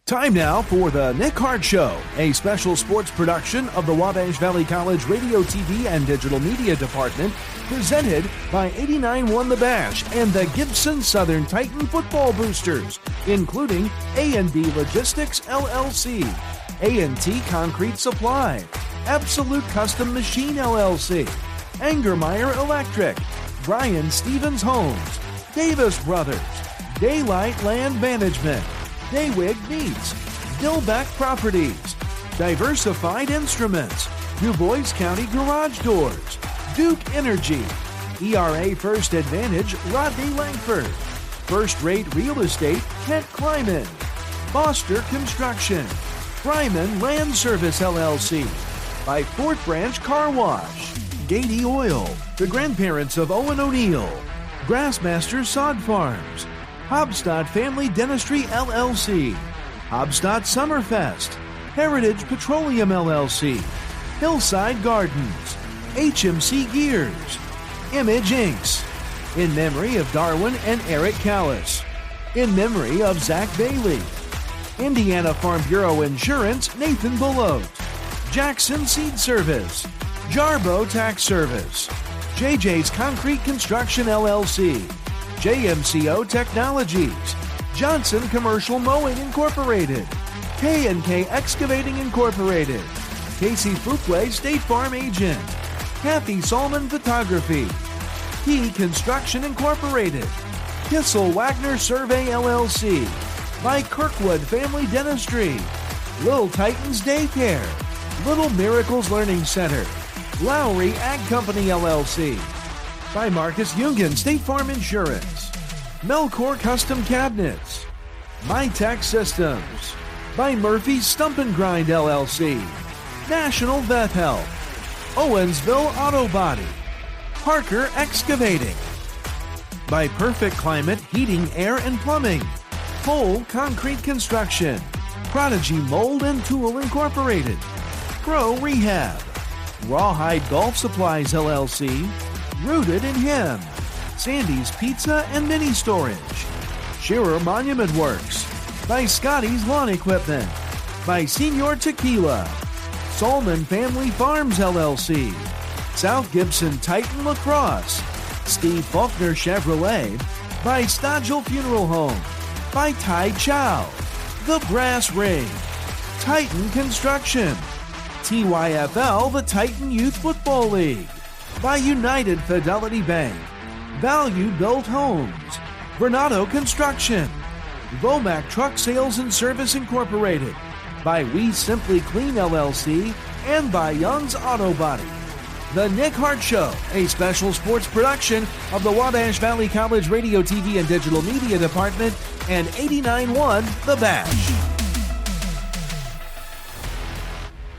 Time now for the Nick Hart Show, a special sports production of the Wabash Valley College Radio, TV, and Digital Media Department, presented by 89-1 The Bash and the Gibson Southern Titan Football Boosters, including A&B Logistics, LLC, A&T Concrete Supply, Absolute Custom Machine, LLC, Angermeyer Electric, Brian Stevens Homes, Davis Brothers, Daylight Land Management, Daywig Meats, Dillbeck Properties, Diversified Instruments, DuBois County Garage Doors, Duke Energy, ERA First Advantage, Rodney Langford, First Rate Real Estate, Kent Kleiman, Foster Construction, Fryman Land Service LLC, by Fort Branch Car Wash, Gady Oil, the grandparents of Owen O'Neill, Grassmaster Sod Farms, Hobstadt Family Dentistry LLC, Hobstadt Summerfest, Heritage Petroleum LLC, Hillside Gardens, HMC Gears, Image Inks, in memory of Darwin and Eric Callis, in memory of Zach Bailey, Indiana Farm Bureau Insurance Nathan Belote, Jackson Seed Service, Jarbo Tax Service, JJ's Concrete Construction LLC, JMCO Technologies, Johnson Commercial Mowing Incorporated, K&K Excavating Incorporated, Casey Fuquay State Farm Agent, Kathy Salmon Photography, Key Construction Incorporated, Kissel Wagner Survey LLC, by Kirkwood Family Dentistry, Little Titans Daycare, Little Miracles Learning Center, Lowry Ag Company LLC, by Marcus Jungan State Farm Insurance, Melcor Custom Cabinets, MyTech Systems, by Murphy's Stump and Grind LLC, National Vet Health, Owensville Auto Body, Parker Excavating, by Perfect Climate Heating, Air, and Plumbing, Cole Concrete Construction, Prodigy Mold and Tool Incorporated, Pro Rehab, Rawhide Golf Supplies LLC, Rooted in Him, Sandy's Pizza and Mini Storage, Shearer Monument Works, by Scotty's Lawn Equipment, by Senior Tequila, Solman Family Farms LLC, South Gibson Titan Lacrosse, Steve Faulkner Chevrolet, by Stodgel Funeral Home, by Tai Chow, The Brass Ring, Titan Construction, TYFL, the Titan Youth Football League, by United Fidelity Bank, Value Built Homes, Vernado Construction, Vomac Truck Sales and Service Incorporated, by We Simply Clean LLC, and by Young's Auto Body. The Nick Hart Show, a special sports production of the Wabash Valley College Radio, TV, and Digital Media Department and 89.1 The Bash.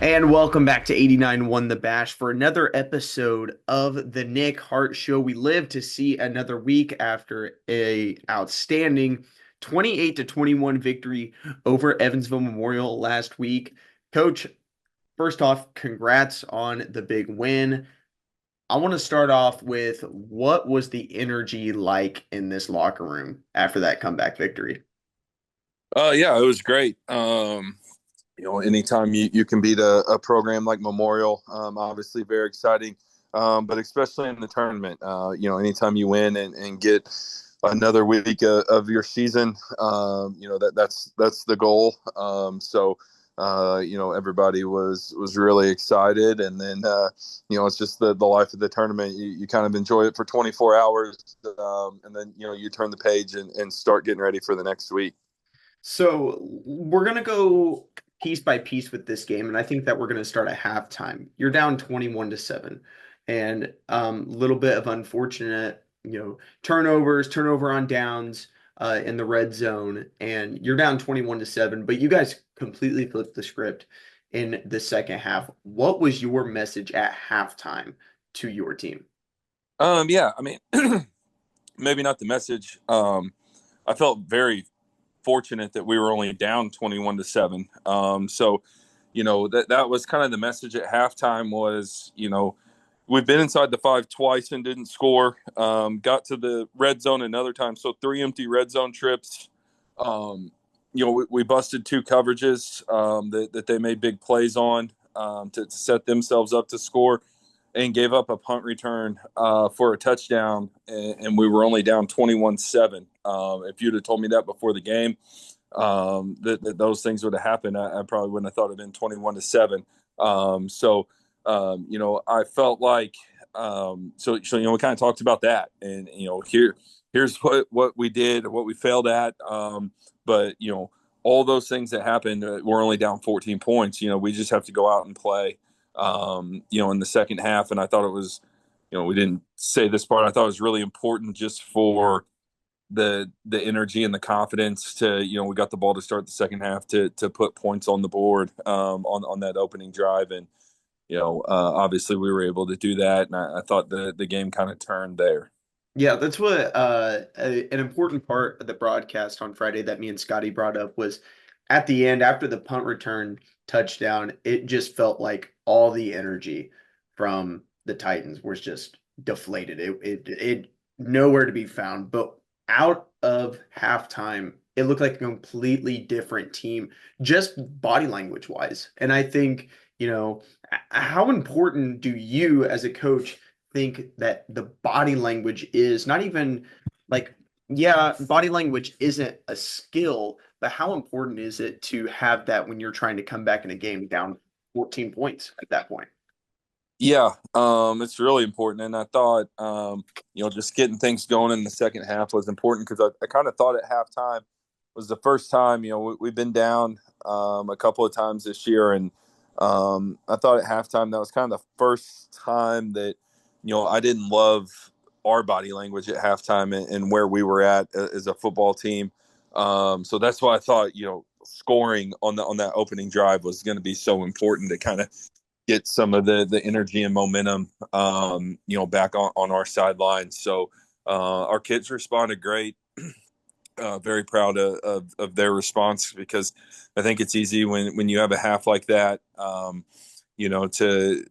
And welcome back to 89.1 The Bash for another episode of the Nick Hart Show. We live to see another week after a outstanding 28-21 victory over Evansville Memorial last week. Coach, first off, congrats on the big win. I want to start off with, what was the energy like in this locker room after that comeback victory? Yeah, it was great. Anytime you can beat a program like Memorial, obviously very exciting, but especially in the tournament, anytime you win and get another week of your season, that's the goal. Everybody was really excited, and then, it's just the life of the tournament. You kind of enjoy it for 24 hours, and then, you turn the page and start getting ready for the next week. So we're going to go piece by piece with this game, and I think that we're going to start at halftime. You're down 21-7, and little bit of unfortunate, turnover on downs in the red zone, and you're down 21-7, but you guys completely flipped the script in the second half. What was your message at halftime to your team? Maybe not the message. I felt very fortunate that we were only down 21-7. That was kind of the message at halftime was, we've been inside the 5 twice and didn't score. Got to the red zone another time. So 3 empty red zone trips. we busted two coverages that they made big plays on to set themselves up to score, and gave up a punt return for a touchdown, and we were only down 21-7. If you'd have told me that before the game, that those things would have happened, I probably wouldn't have thought it had been 21-7. I felt like we kind of talked about that, and here's what we did, what we failed at. But all those things that happened, we're only down 14 points. We just have to go out and play. In the second half, and I thought it was, we didn't say this part. I thought it was really important just for the energy and the confidence to, we got the ball to start the second half to put points on the board on that opening drive, and obviously we were able to do that, and I thought the game kind of turned there. Yeah, that's what an important part of the broadcast on Friday that me and Scotty brought up was at the end, after the punt return touchdown, it just felt like all the energy from the Titans was just deflated. It nowhere to be found. But out of halftime, it looked like a completely different team, just body language wise. And I think, how important do you as a coach think that the body language is? Not even like, yeah, body language isn't a skill, but how important is it to have that when you're trying to come back in a game down 14 points at that point? Yeah, it's really important, and I thought just getting things going in the second half was important, because I kind of thought at halftime was the first time. We've been down a couple of times this year, and I thought at halftime that was kind of the first time that I didn't love our body language at halftime and where we were at as a football team. So that's why I thought, scoring on that opening drive was going to be so important to kind of get some of the energy and momentum, back on our sideline. So our kids responded great. Very proud of their response, because I think it's easy when you have a half like that, to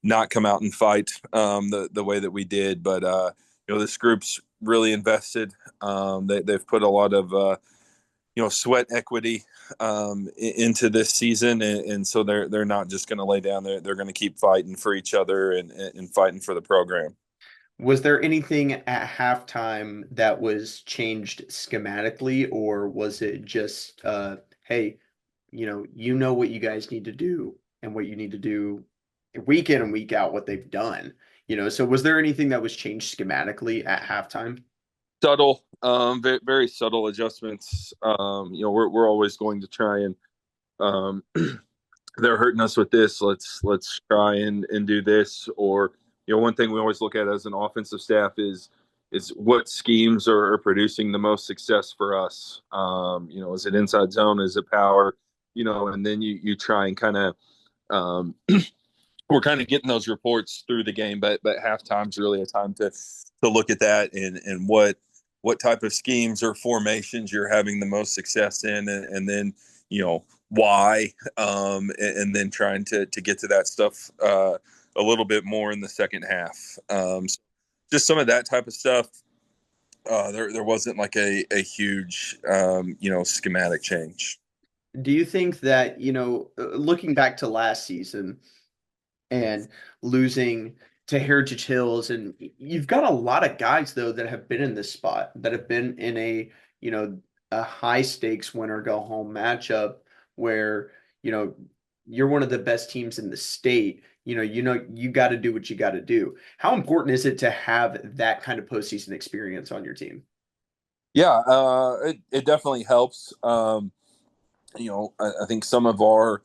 not come out and fight the way that we did. But this group's really invested. They've put a lot of sweat equity into this season, and so they're not just going to lay down. They're going to keep fighting for each other and fighting for the program. Was there anything at halftime that was changed schematically, or was it just, hey, what you guys need to do and what you need to do week in and week out, what they've done, so was there anything that was changed schematically at halftime? Subtle, very, very subtle adjustments. We're always going to try and they're hurting us with this. Let's try and do this. Or one thing we always look at as an offensive staff is what schemes are producing the most success for us. Is it inside zone? Is it power? And then you try and kind of we're kind of getting those reports through the game, but halftime's really a time to look at that and what type of schemes or formations you're having the most success in, and then why, and then trying to get to that stuff a little bit more in the second half. Just some of that type of stuff. There wasn't like a huge schematic change. Do you think that, looking back to last season and losing to Heritage Hills, and you've got a lot of guys though that have been in this spot, that have been in a high stakes win or go home matchup where you're one of the best teams in the state. You got to do what you got to do. How important is it to have that kind of postseason experience on your team? Yeah, it definitely helps. I think some of our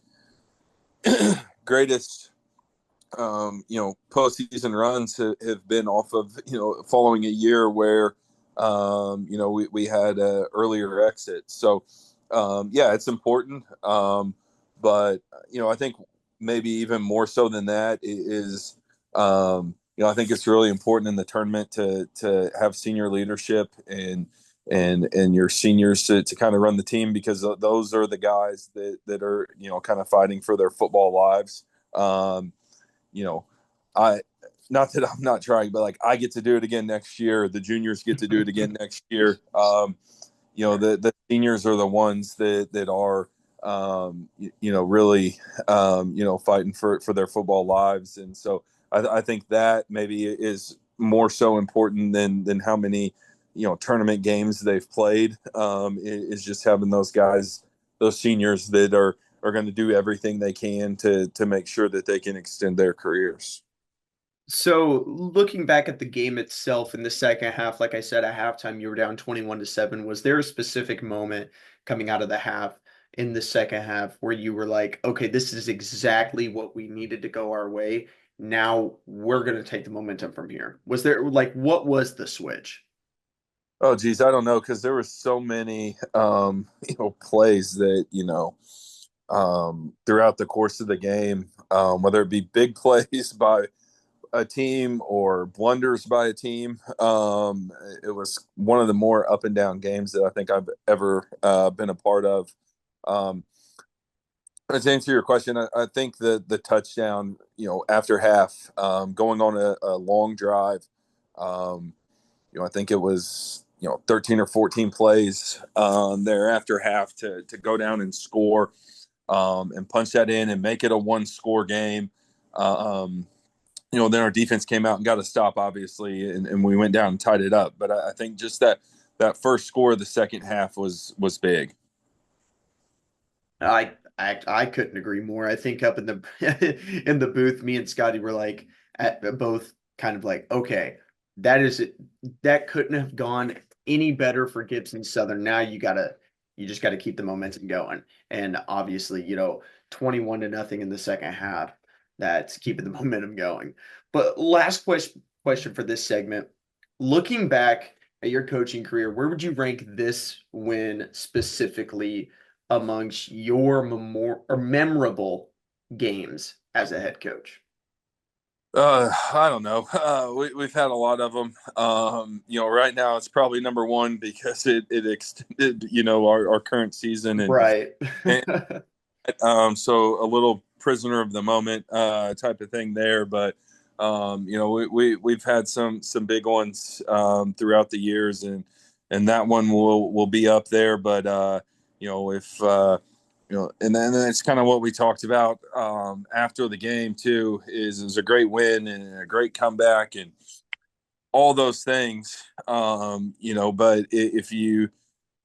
greatest postseason runs have been off of following a year where we had a earlier exit. So it's important, but I think maybe even more so than that is I think it's really important in the tournament to have senior leadership and your seniors to kind of run the team, because those are the guys that are kind of fighting for their football lives. I, not that I'm not trying, but like I get to do it again next year. The juniors get to do it again next year. the seniors are the ones that are, really, fighting for their football lives. And so I think that maybe is more so important than how many, tournament games they've played, is just having those guys, those seniors that are going to do everything they can to make sure that they can extend their careers. So looking back at the game itself in the second half, like I said, at halftime, you were down 21-7. Was there a specific moment coming out of the half in the second half where you were like, okay, this is exactly what we needed to go our way. Now we're going to take the momentum from here. Was there what was the switch? Oh, geez, I don't know, because there were so many, plays that, throughout the course of the game, whether it be big plays by a team or blunders by a team. It was one of the more up and down games that I think I've ever been a part of. To answer your question, I think the touchdown, after half, going on a long drive, I think it was, 13 or 14 plays there after half to go down and score, and punch that in and make it a one-score game. Then our defense came out and got a stop, obviously, and we went down and tied it up. But I think just that first score of the second half was big. I couldn't agree more. I think up in the in the booth, me and Scotty were like both kind of like, okay, that couldn't have gone any better for Gibson Southern. Now you just gotta keep the momentum going. And obviously, 21-0 in the second half. That's keeping the momentum going. But last question for this segment. Looking back at your coaching career, where would you rank this win specifically amongst your memorable games as a head coach? I don't know. We've had a lot of them. Right now it's probably number one because it extended, our current season. And, right. So a little prisoner of the moment type of thing there. But, we've had some big ones throughout the years, and that one will be up there. But, and then it's kind of what we talked about after the game too, is it was a great win and a great comeback and all those things. But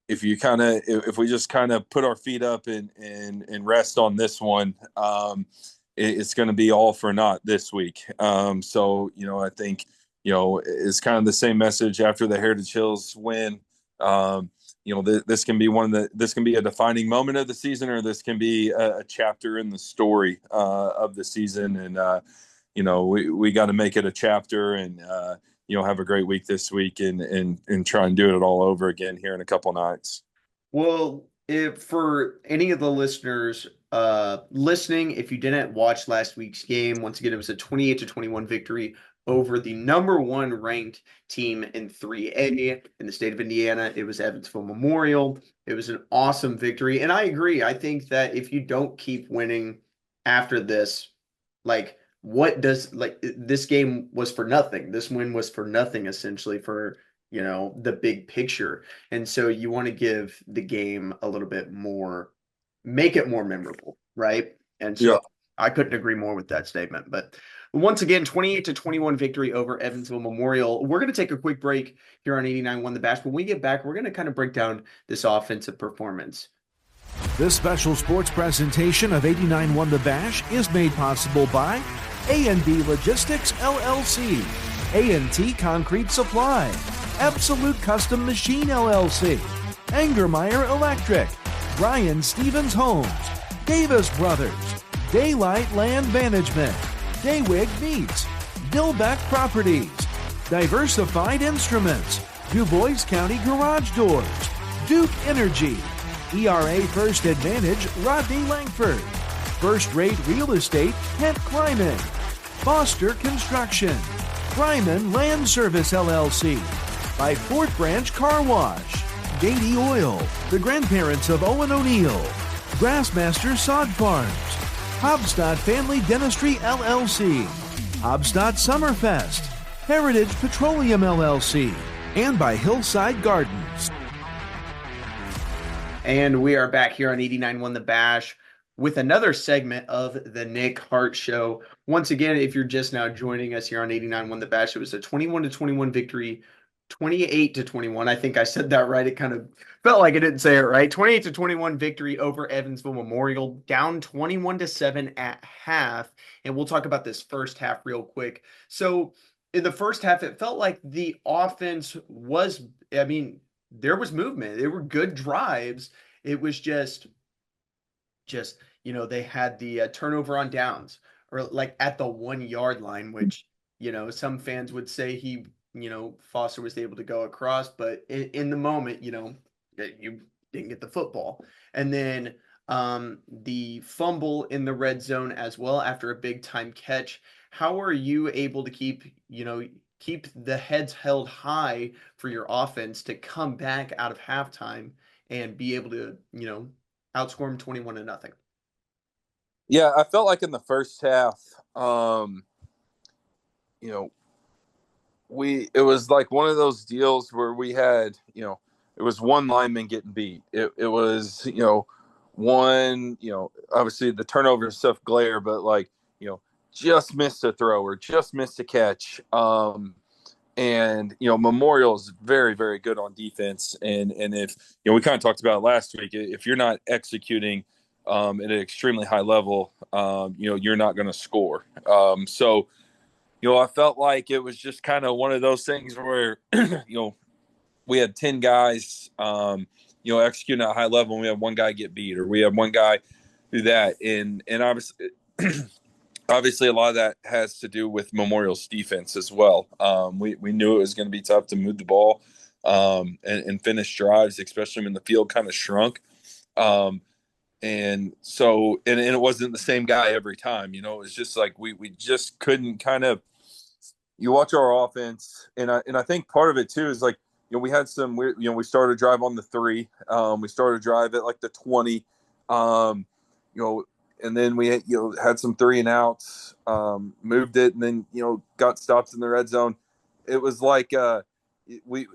if we just kind of put our feet up and rest on this one, it's going to be all for naught this week. So, I think, it's kind of the same message after the Heritage Hills win. This can be this can be a defining moment of the season, or this can be a chapter in the story of the season. And, we got to make it a chapter and, have a great week this week and try and do it all over again here in a couple nights. Well, for any of the listeners listening, if you didn't watch last week's game, once again, it was a 28-21 victory over the number one ranked team in 3A in the state of Indiana. It was Evansville Memorial. It was an awesome victory. And I agree. I think that if you don't keep winning after this, this game was for nothing. This win was for nothing, essentially, for, the big picture. And so you want to give the game a little bit more, make it more memorable, right? And so I couldn't agree more with that statement. But once again, 28-21 victory over Evansville Memorial. We're going to take a quick break here on 89-1 The Bash. When we get back, we're going to kind of break down this offensive performance. This special sports presentation of 89-1 The Bash is made possible by A&B Logistics, LLC, A&T Concrete Supply, Absolute Custom Machine, LLC, Angermeyer Electric, Brian Stevens Homes, Davis Brothers, Daylight Land Management, Daywig Meats, Dillbeck Properties, Diversified Instruments, DuBois County Garage Doors, Duke Energy, ERA First Advantage, Rodney Langford, First Rate Real Estate, Kent Kleiman, Foster Construction, Ryman Land Service LLC, by Fort Branch Car Wash, Gady Oil, the grandparents of Owen O'Neill, Grassmaster Sod Farms, Hobstadt Family Dentistry LLC, Hobstadt Summerfest, Heritage Petroleum LLC, and by Hillside Gardens. And we are back here on 89.1 The Bash with another segment of the Nick Hart Show. Once again, if you're just now joining us here on 89.1 The Bash, it was a 21-21 victory, 28-21. I think I said that right. It kind of felt like I didn't say it right. 28-21 victory over Evansville Memorial, down 21-7 at half. And we'll talk about this first half real quick. So in the first half, it felt like the offense was, there was movement. There were good drives. It was just they had the turnover on downs or like at the 1 yard line, which some fans would say Foster was able to go across, but in the moment, you didn't get the football, and then the fumble in the red zone as well after a big time catch. How are you able to keep the heads held high for your offense to come back out of halftime and be able to, outscore them 21-0? Yeah, I felt like in the first half, it was like one of those deals where we had, it was one lineman getting beat. It was, one, obviously the turnover stuff glare, but just missed a throw or just missed a catch. And Memorial is very, very good on defense, and if we kind of talked about it last week, if you're not executing at an extremely high level, you're not going to score. So I felt like it was just kind of one of those things where we had 10 guys executing at a high level, and we had one guy get beat, or we had one guy do that, and obviously. Obviously, a lot of that has to do with Memorial's defense as well. We knew it was going to be tough to move the ball and finish drives, especially when the field kind of shrunk. And so, and it wasn't the same guy every time. It was just like we just couldn't kind of. You watch our offense, and I think part of it too is like we had some weird. We started a drive on the 3. We started a drive at like the 20. And then we had some 3 and outs, moved it, and then got stops in the red zone. It was like we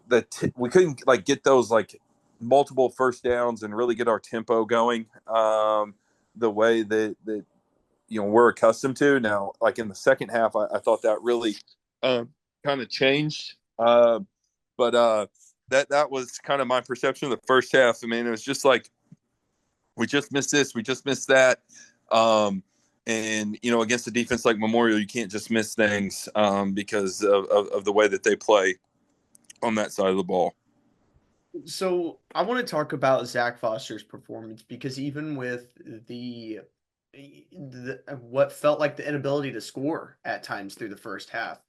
couldn't like get those like multiple first downs and really get our tempo going the way that we're accustomed to. Now, like in the second half, I thought that really kind of changed, but that was kind of my perception of the first half. I mean, it was just like we just missed this, we just missed that. And against a defense like Memorial, you can't just miss things because of the way that they play on that side of the ball. So I want to talk about Zach Foster's performance, because even with the what felt like the inability to score at times through the first half,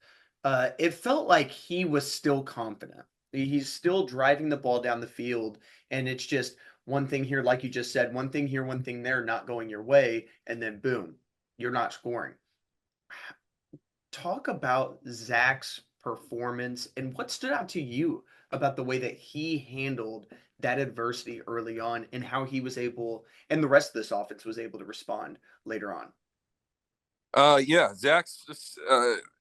it felt like he was still confident. He's still driving the ball down the field, and it's just one thing here, like you just said, one thing here, one thing there, not going your way, and then boom, you're not scoring. Talk about Zach's performance and what stood out to you about the way that he handled that adversity early on, and how he was able, and the rest of this offense was able to respond later on. Yeah, Zach's just,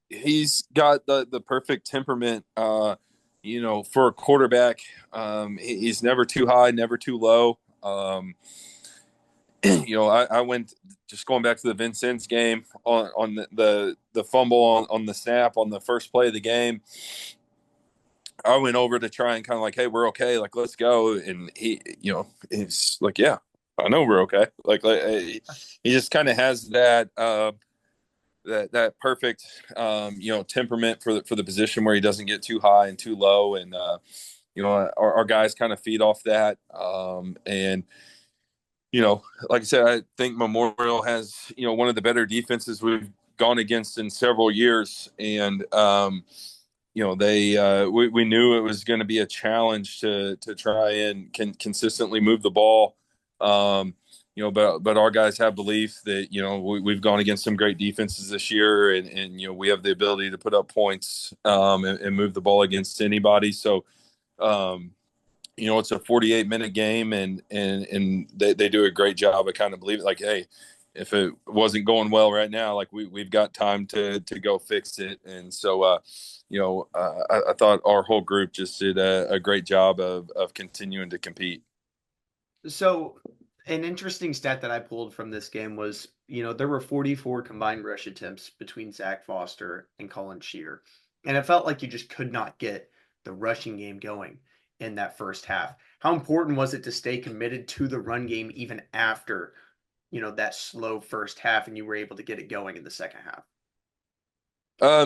he's got the perfect temperament. For a quarterback, he's never too high, never too low. I went, just going back to the Vincennes game on the fumble on the snap on the first play of the game. I went over to try and kind of like, hey, we're okay. Like, let's go. And he's like, yeah, I know we're okay. Like he just kind of has that, that perfect, temperament for the position where he doesn't get too high and too low. And, our guys kind of feed off that. And, like I said, I think Memorial has, one of the better defenses we've gone against in several years. And, we knew it was going to be a challenge to try and consistently move the ball. But our guys have belief that, we've gone against some great defenses this year, and we have the ability to put up points and move the ball against anybody. So, it's a 48-minute game, and they do a great job. I kind of believe it. Like, hey, if it wasn't going well right now, like we've got time to go fix it. And so, I thought our whole group just did a great job of continuing to compete. So, an interesting stat that I pulled from this game was, there were 44 combined rush attempts between Zach Foster and Colin Shear. And it felt like you just could not get the rushing game going in that first half. How important was it to stay committed to the run game even after, that slow first half and you were able to get it going in the second half?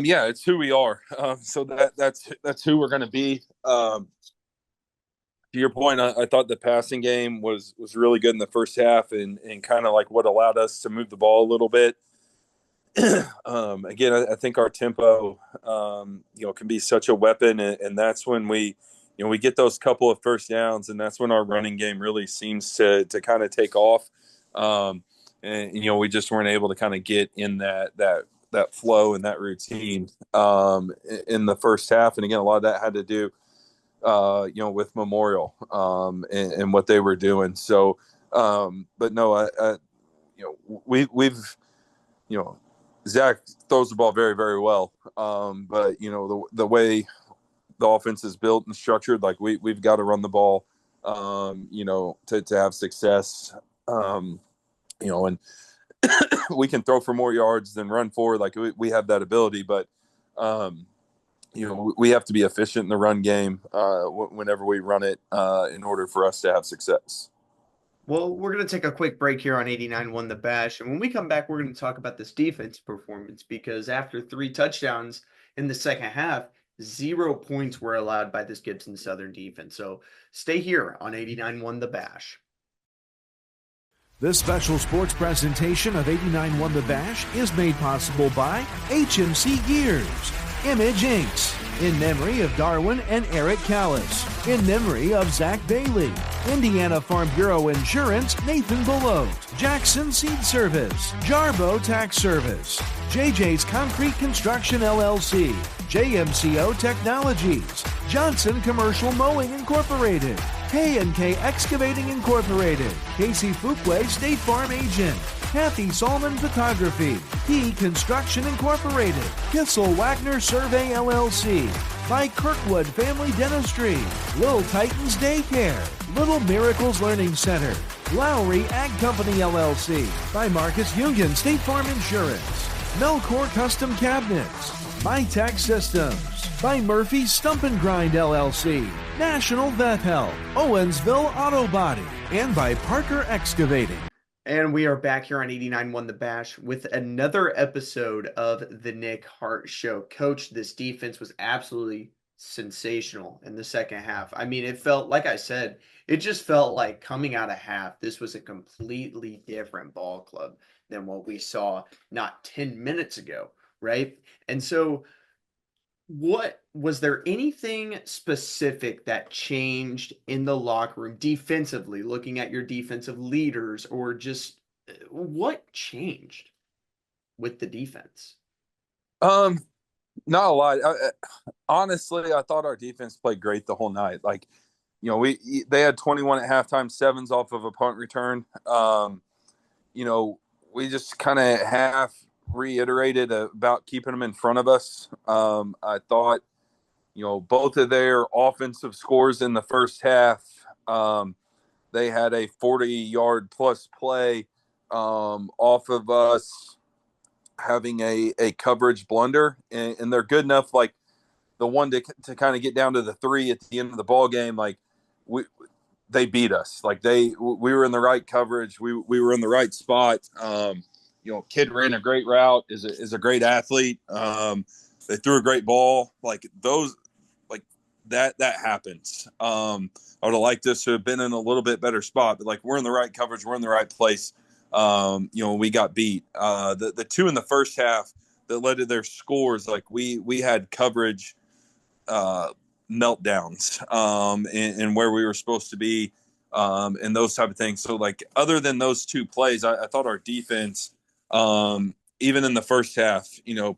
Yeah, it's who we are. So that's who we're going to be. To your point, I thought the passing game was really good in the first half, and kind of like what allowed us to move the ball a little bit. Again, I think our tempo, can be such a weapon, and that's when we get those couple of first downs, and that's when our running game really seems to kind of take off. And we just weren't able to kind of get in that flow and that routine in the first half. And again, a lot of that had to do with Memorial and what they were doing. So, but no, we've Zach throws the ball very, very well. But the way the offense is built and structured, like we've got to run the ball, to have success. And we can throw for more yards than run for. Like we have that ability, but we have to be efficient in the run game whenever we run it in order for us to have success. Well, we're going to take a quick break here on 89-1 The Bash. And when we come back, we're going to talk about this defense performance because after 3 touchdowns in the second half, 0 points were allowed by this Gibson Southern defense. So stay here on 89-1 The Bash. This special sports presentation of 89-1 The Bash is made possible by HMC Gears, Image Inks, in memory of Darwin and Eric Callis, in memory of Zach Bailey, Indiana Farm Bureau Insurance, Nathan Belote, Jackson Seed Service, Jarbo Tax Service, JJ's Concrete Construction LLC, JMCO Technologies, Johnson Commercial Mowing Incorporated, K&K Excavating Incorporated, Casey Fuquay State Farm Agent, Kathy Solomon Photography, P Construction Incorporated, Kissel Wagner Survey LLC, by Kirkwood Family Dentistry, Little Titans Daycare, Little Miracles Learning Center, Lowry Ag Company LLC, by Marcus Union State Farm Insurance, Melcor Custom Cabinets, MyTech Systems, by Murphy Stump and Grind LLC, National Vet Help, Owensville Auto Body, and by Parker Excavating. And we are back here on 89-1 The Bash with another episode of the Nick Hart Show. Coach, this defense was absolutely sensational in the second half. I mean, it felt, like I said, it just felt like coming out of half, this was a completely different ball club than what we saw not 10 minutes ago, right? And so was there anything specific that changed in the locker room defensively, looking at your defensive leaders, or just what changed with the defense? Not a lot. Honestly, I thought our defense played great the whole night. Like, they had 21 at halftime, 7s off of a punt return. We just kind of half reiterated about keeping them in front of us. I thought, both of their offensive scores in the first half, they had a 40-yard plus play off of us having a coverage blunder, and they're good enough, like the one to kind of get down to the 3 at the end of the ball game. Like they beat us. Like we were in the right coverage. We were in the right spot. Kid ran a great route, is a great athlete. They threw a great ball. Like those, like that happens. I would have liked us to have been in a little bit better spot, but like we're in the right coverage, we're in the right place. We got beat. The 2 in the first half that led to their scores, like we had coverage meltdowns and where we were supposed to be and those type of things. So like other than those 2 plays, I thought our defense, even in the first half,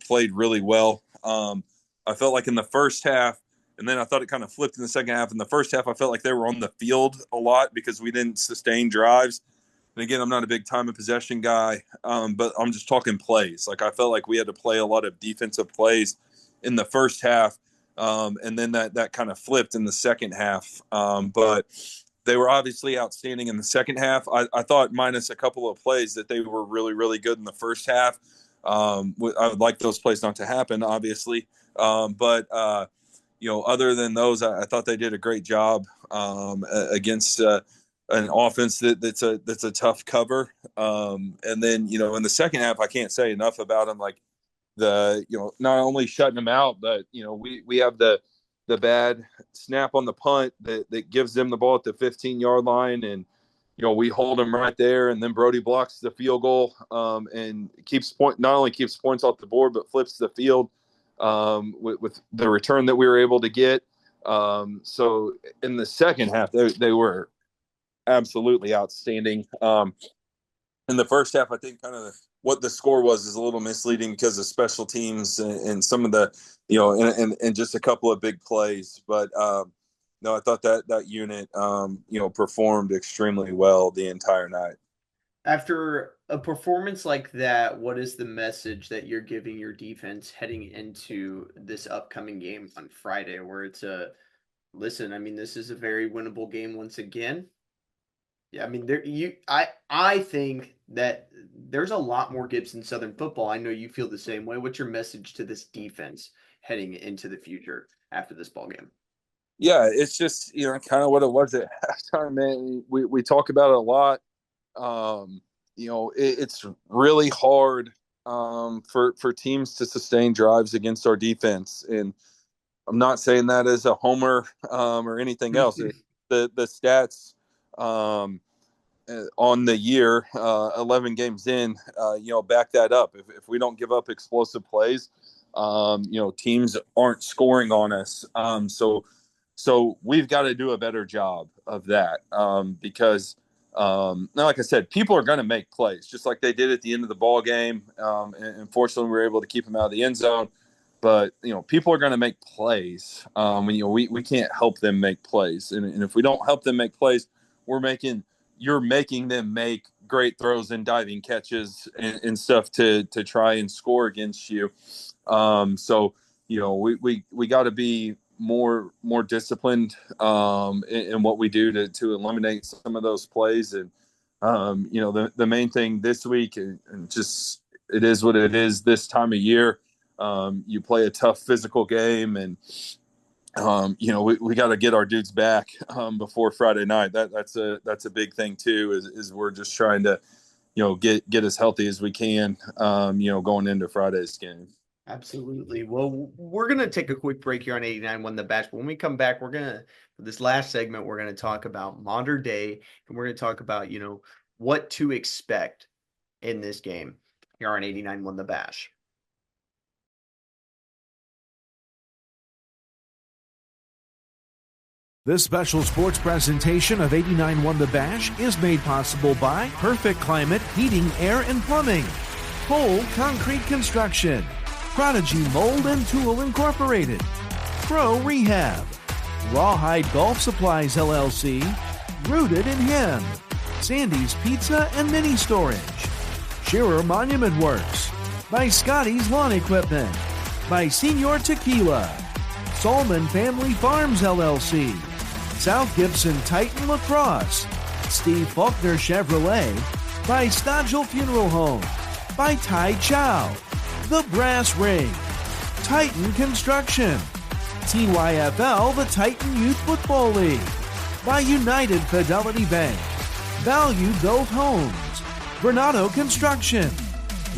played really well. I felt like in the first half, and then I thought it kind of flipped in the second half. In the first half, I felt like they were on the field a lot because we didn't sustain drives. And again, I'm not a big time of possession guy, but I'm just talking plays. Like I felt like we had to play a lot of defensive plays in the first half, and then that kind of flipped in the second half. But they were obviously outstanding in the second half. I thought minus a couple of plays that they were really, really good in the first half. I would like those plays not to happen, obviously. But other than those, I thought they did a great job against an offense that's a tough cover. And then, in the second half, I can't say enough about them. Like not only shutting them out, but, we have the bad snap on the punt that gives them the ball at the 15-yard line. And, we hold them right there. And then Brody blocks the field goal and not only keeps points off the board, but flips the field with the return that we were able to get. So in the second half, they were absolutely outstanding. In the first half, I think kind of what the score was is a little misleading because of special teams and some of the, and just a couple of big plays. But no, I thought that unit, performed extremely well the entire night. After a performance like that, what is the message that you're giving your defense heading into this upcoming game on Friday, where it's listen, I mean, this is a very winnable game once again. Yeah, I mean, I think that there's a lot more Gibson Southern football. I know you feel the same way. What's your message to this defense heading into the future after this ball game? Yeah, it's just, kind of what it was at halftime, man. We talk about it a lot. It's really hard for teams to sustain drives against our defense. And I'm not saying that as a homer or anything else. The stats on the year, 11 games in, back that up. If we don't give up explosive plays, teams aren't scoring on us. So we've got to do a better job of that because, now, like I said, people are going to make plays just like they did at the end of the ball game. And fortunately, we were able to keep them out of the end zone. But, people are going to make plays. We can't help them make plays. And if we don't help them make plays, you're making them make great throws and diving catches and stuff to try and score against you. So, we got to be more disciplined in what we do to eliminate some of those plays. And the main thing this week, and just it is what it is this time of year. You play a tough physical game, and we got to get our dudes back before Friday night. That's a big thing too. Is we're just trying to get as healthy as we can going into Friday's game. Absolutely. Well, we're going to take a quick break here on 89 The Bash. But when we come back, for this last segment, we're going to talk about Mater Dei, and we're going to talk about, what to expect in this game here on 89 The Bash. This special sports presentation of 89 The Bash is made possible by Perfect Climate Heating, Air, and Plumbing, Cole Concrete Construction, Prodigy Mold and Tool Incorporated, Pro Rehab, Rawhide Golf Supplies LLC, Rooted in Him, Sandy's Pizza and Mini Storage, Shearer Monument Works, by Scotty's Lawn Equipment, by Senior Tequila, Solman Family Farms LLC, South Gibson Titan Lacrosse, Steve Faulkner Chevrolet, by Stodgel Funeral Home, by Tai Chow, The Brass Ring, Titan Construction, TYFL, the Titan Youth Football League, by United Fidelity Bank, Value Built Homes, Vernado Construction,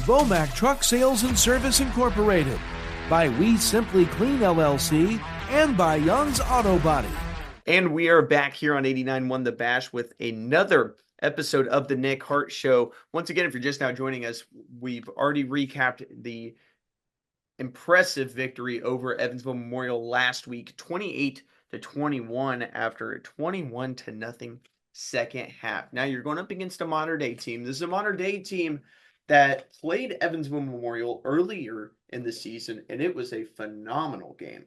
Vomac Truck Sales and Service Incorporated, by We Simply Clean LLC, and by Young's Auto Body. And we are back here on 89 The Bash with another episode of the Nick Hart Show. Once again, if you're just now joining us, we've already recapped the impressive victory over Evansville Memorial last week, 28-21 after a 21-0 second half. Now you're going up against a Mater Dei team. This is a Mater Dei team that played Evansville Memorial earlier in the season, and it was a phenomenal game.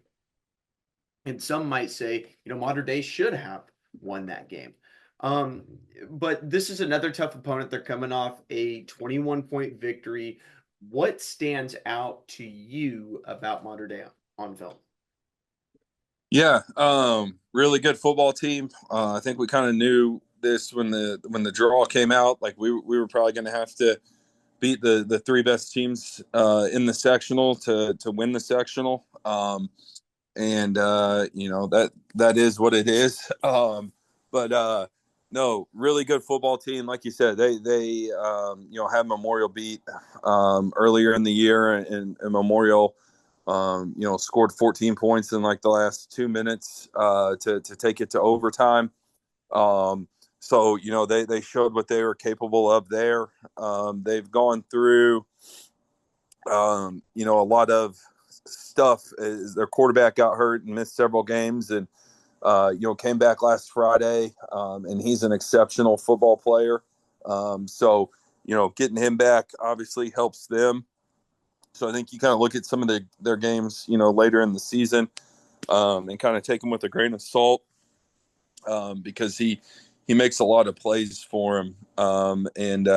And some might say, Mater Dei should have won that game. But this is another tough opponent. They're coming off a 21-point victory. What stands out to you about Mater Dei on film? Yeah, really good football team. I think we kind of knew this when the draw came out. Like we were probably going to have to beat the three best teams in the sectional to win the sectional. And that is what it is. But no, really good football team. Like you said, they had Memorial beat earlier in the year, and Memorial scored 14 points in like the last 2 minutes to take it to overtime. Um, so they showed what they were capable of there. They've gone through a lot of stuff. Their quarterback got hurt and missed several games, and came back last Friday, and he's an exceptional football player. So getting him back obviously helps them. So I think you kind of look at some of their games, later in the season, and kind of take them with a grain of salt, because he makes a lot of plays for him, and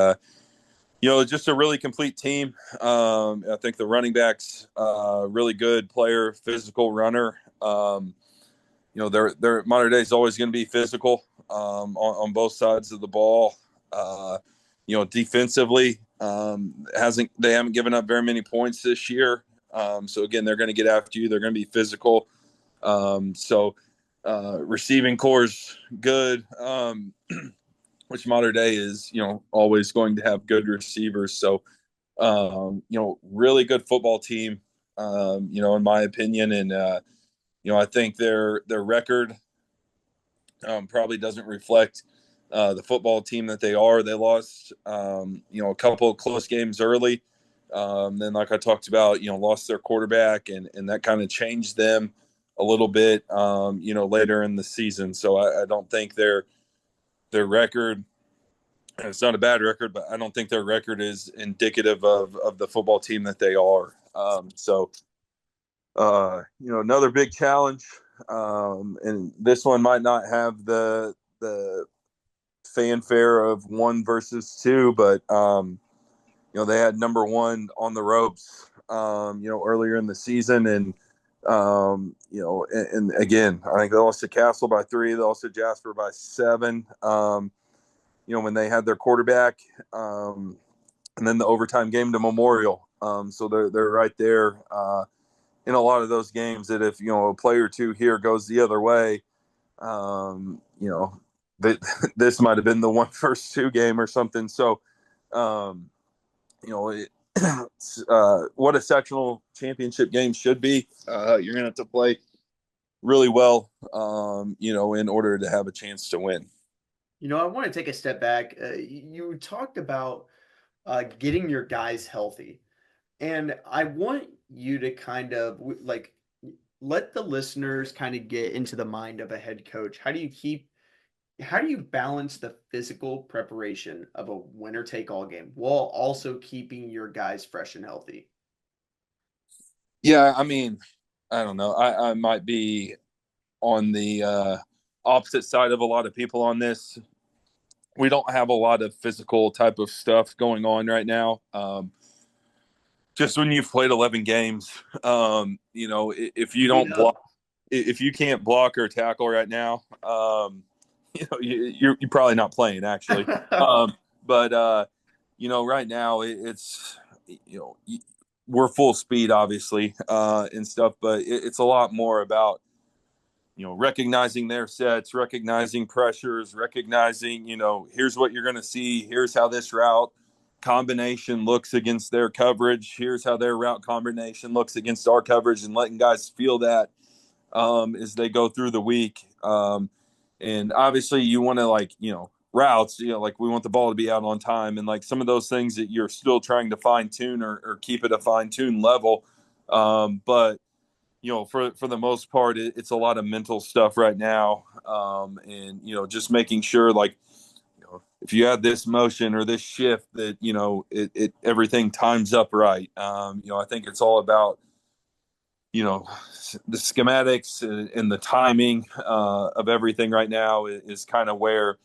just a really complete team. I think the running backs, really good player, physical runner. Their Mater Dei is always going to be physical on both sides of the ball. Defensively, they haven't given up very many points this year. So again, they're going to get after you. They're going to be physical. Receiving core's good. Which Mater Dei is, always going to have good receivers. So, really good football team, in my opinion. And, I think their record probably doesn't reflect the football team that they are. They lost, a couple of close games early. Then, like I talked about, lost their quarterback, and that kind of changed them a little bit, later in the season. So I don't think their record, it's not a bad record, but I don't think their record is indicative of the football team that they are. Another big challenge, and this one might not have the fanfare of 1 versus 2, but they had number 1 on the ropes, earlier in the season, and and again, I think they lost to Castle by 3, they lost to Jasper by 7. When they had their quarterback, and then the overtime game to Memorial. So they're right there in a lot of those games that if, a play or two here goes the other way, this might have been the 1 versus 2 game or something. So, what a sectional championship game should be. You're going to have to play really well, in order to have a chance to win. I want to take a step back. You talked about getting your guys healthy. And I want you to kind of let the listeners kind of get into the mind of a head coach. How do you balance the physical preparation of a winner take all game while also keeping your guys fresh and healthy? Yeah, I mean, I don't know. I might be on the opposite side of a lot of people on this. We don't have a lot of physical type of stuff going on right now. Just when you've played 11 games, if you don't block, if you can't block or tackle right now, you're probably not playing actually. But right now it's we're full speed, obviously, and stuff, but it's a lot more about recognizing their sets, recognizing pressures, recognizing here's what you're going to see, here's how this route combination looks against their coverage, here's how their route combination looks against our coverage, and letting guys feel that as they go through the week. And obviously you want to routes, like we want the ball to be out on time, and like some of those things that you're still trying to fine tune or keep at a fine tune level. But for the most part, it's a lot of mental stuff right now. And just making sure if you have this motion or this shift that, it everything times up right. I think it's all about, the schematics and the timing of everything right now is kind of where,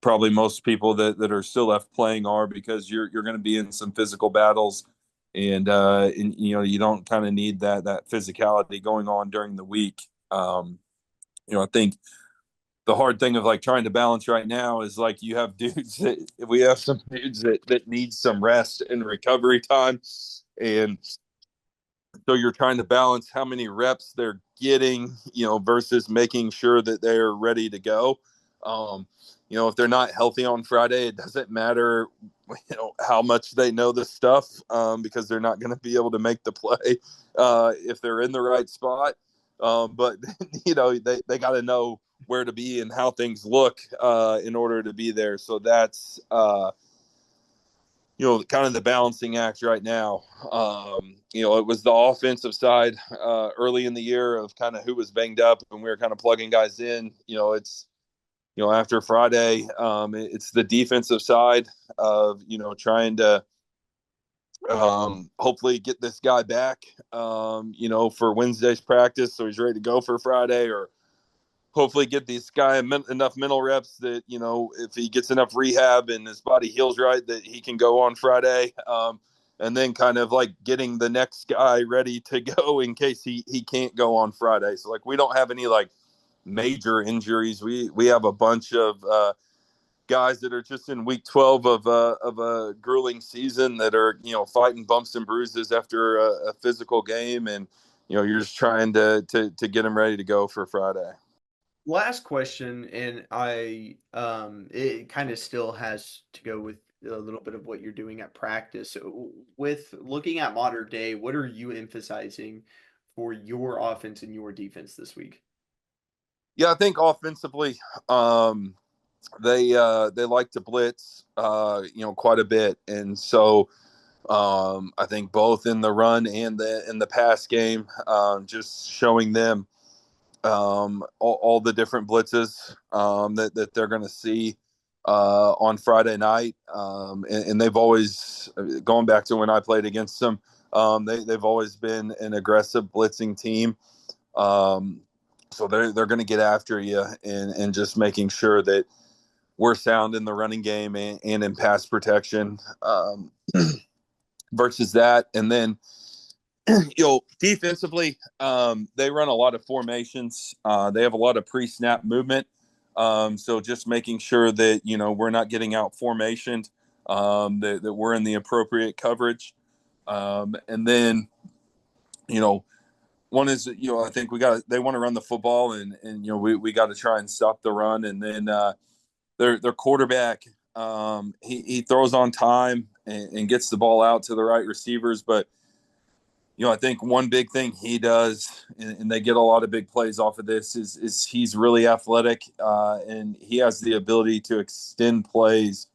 probably most people that are still left playing are, because you're going to be in some physical battles and you don't kind of need that physicality going on during the week. I think the hard thing of like trying to balance right now is like we have some dudes that need some rest and recovery time, and so you're trying to balance how many reps they're getting, versus making sure that they're ready to go. Um, if they're not healthy on Friday, it doesn't matter, how much they know this stuff, because they're not going to be able to make the play if they're in the right spot. But they got to know where to be and how things look in order to be there. So that's kind of the balancing act right now. It was the offensive side early in the year of kind of who was banged up, and we were kind of plugging guys in. It's after Friday, it's the defensive side of trying to hopefully get this guy back, for Wednesday's practice, so he's ready to go for Friday, or hopefully get this guy enough mental reps that, if he gets enough rehab and his body heals right, that he can go on Friday. And then kind of like getting the next guy ready to go in case he can't go on Friday. So like, we don't have any like major injuries. We have a bunch of guys that are just in week 12 of a grueling season that are, fighting bumps and bruises after a physical game. And, you're just trying to get them ready to go for Friday. Last question, and it kind of still has to go with a little bit of what you're doing at practice. With looking at Mater Dei, what are you emphasizing for your offense and your defense this week? Yeah, I think offensively, they like to blitz, quite a bit, and so I think both in the run and in the pass game, just showing them all the different blitzes that they're going to see on Friday night. And they've always, going back to when I played against them, they've always been an aggressive blitzing team. So they're going to get after you and just making sure that we're sound in the running game and in pass protection versus that. And then defensively, they run a lot of formations. They have a lot of pre-snap movement. So just making sure that, we're not getting out formationed, that we're in the appropriate coverage. And then, one is, I think they want to run the football and we got to try and stop the run. And then their quarterback, he throws on time and gets the ball out to the right receivers. But I think one big thing he does, and they get a lot of big plays off of this, is he's really athletic, and he has the ability to extend plays,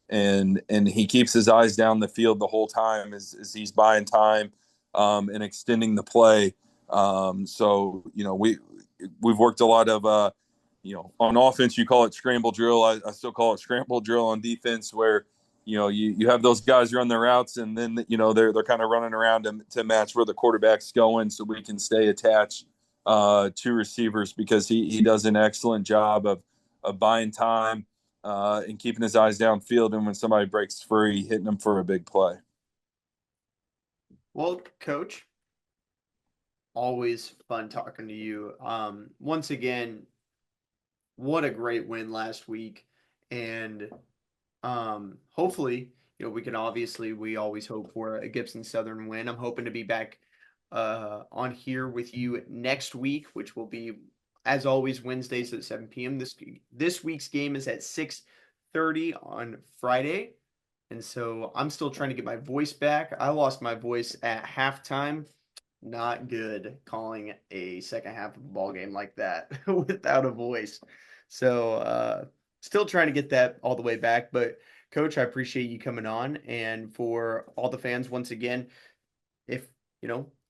and he keeps his eyes down the field the whole time as he's buying time and extending the play. So we've worked a lot of on offense you call it scramble drill. I still call it scramble drill on defense, where you have those guys run their routes, and then they're kind of running around to match where the quarterback's going, so we can stay attached to receivers, because he does an excellent job of buying time and keeping his eyes downfield, and when somebody breaks free, hitting them for a big play. Well, Coach, always fun talking to you. Once again, what a great win last week, and hopefully, we always hope for a Gibson Southern win. I'm hoping to be back on here with you next week, which will be, as always, Wednesdays at 7 p.m. This week's game is at 6:30 on Friday. And so I'm still trying to get my voice back. I lost my voice at halftime. Not good calling a second half of a ball game like that without a voice. So still trying to get that all the way back. But Coach, I appreciate you coming on. And for all the fans, once again, if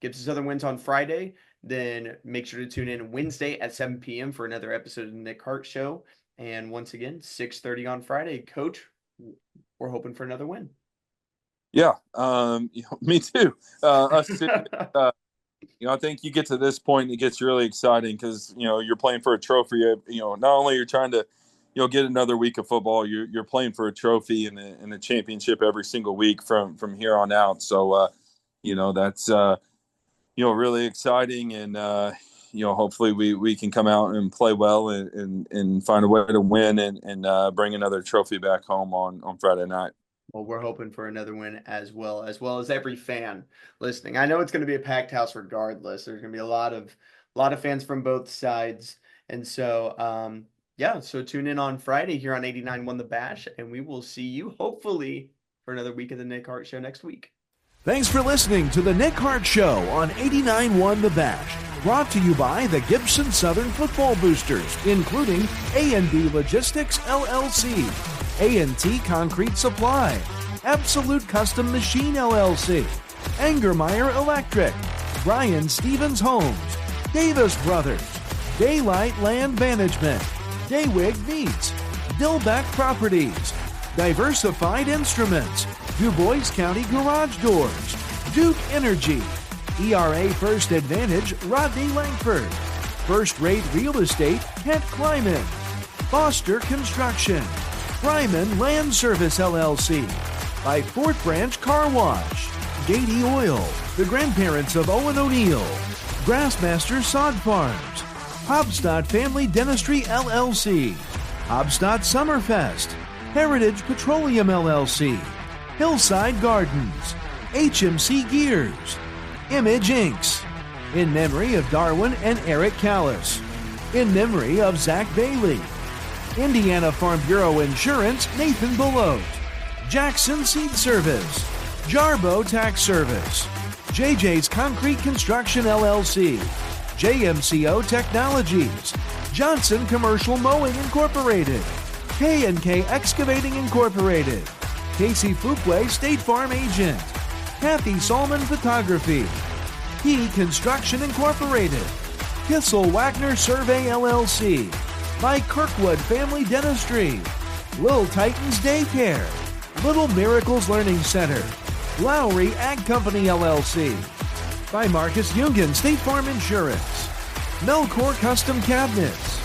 Gibson Southern wins on Friday, then make sure to tune in Wednesday at 7 p.m. for another episode of the Nick Hart Show. And once again, 6:30 on Friday. Coach, we're hoping for another win. Yeah, me too. Us too. I think you get to this point, it gets really exciting, because you're playing for a trophy. Not only you're trying to get another week of football, you're playing for a trophy and a championship every single week from here on out. So that's really exciting, and hopefully we can come out and play well and find a way to win and bring another trophy back home on Friday night. Well, we're hoping for another win as well as every fan listening. I know it's going to be a packed house regardless. There's going to be a lot of fans from both sides. And so, so tune in on Friday here on 89.1 The Bash, and we will see you hopefully for another week of the Nick Hart Show next week. Thanks for listening to the Nick Hart Show on 89.1 The Bash. Brought to you by the Gibson Southern Football Boosters, including A&B Logistics, LLC, A&T Concrete Supply, Absolute Custom Machine, LLC, Angermeyer Electric, Brian Stevens Homes, Davis Brothers, Daylight Land Management, Daywig Meats, Dillback Properties, Diversified Instruments, Du Bois County Garage Doors, Duke Energy, ERA First Advantage, Rodney Langford, First Rate Real Estate, Kent Kleiman, Foster Construction, Ryman Land Service LLC, by Fort Branch Car Wash, Gady Oil, the grandparents of Owen O'Neill, Grassmaster Sod Farms, Hobstadt Family Dentistry LLC, Hobstadt Summerfest, Heritage Petroleum LLC, Hillside Gardens, HMC Gears, Image Inks, in memory of Darwin and Eric Callis, in memory of Zach Bailey, Indiana Farm Bureau Insurance, Nathan Belote, Jackson Seed Service, Jarbo Tax Service, JJ's Concrete Construction LLC, JMCO Technologies, Johnson Commercial Mowing Incorporated, K&K Excavating Incorporated, Casey Fuquay State Farm Agent, Kathy Salmon Photography, P Construction Incorporated, Kissel Wagner Survey LLC, by Kirkwood Family Dentistry, Little Titans Daycare, Little Miracles Learning Center, Lowry Ag Company LLC, by Marcus Jungan State Farm Insurance, Melcor Custom Cabinets,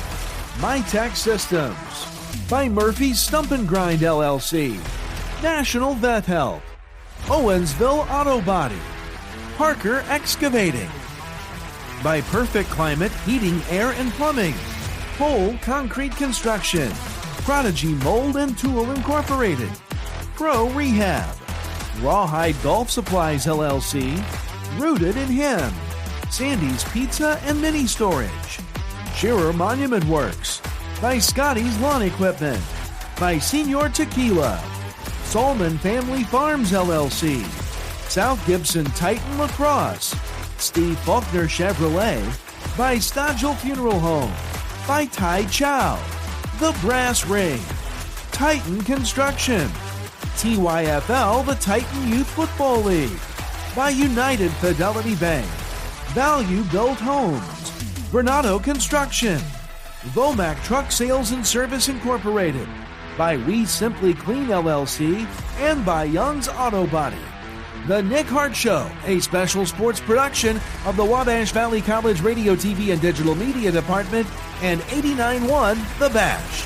MyTech Systems, by Murphy's Stump and Grind LLC, National Vet Help, Owensville Auto Body, Parker Excavating, by Perfect Climate Heating, Air and Plumbing, Pole Concrete Construction, Prodigy Mold and Tool Incorporated, Pro Rehab, Rawhide Golf Supplies LLC, Rooted in Him, Sandy's Pizza and Mini Storage, Shearer Monument Works, by Scotty's Lawn Equipment, by Senior Tequila, Solman Family Farms LLC, South Gibson Titan Lacrosse, Steve Faulkner Chevrolet, by Stodgel Funeral Home, by Tai Chow, The Brass Ring, Titan Construction, TYFL, the Titan Youth Football League, by United Fidelity Bank, Value Built Homes, Bernardo Construction, Vomac Truck Sales and Service Incorporated, by We Simply Clean LLC, and by Young's Auto Body. The Nick Hart Show, a special sports production of the Wabash Valley College Radio, TV, and Digital Media Department, and 89.1 The Bash.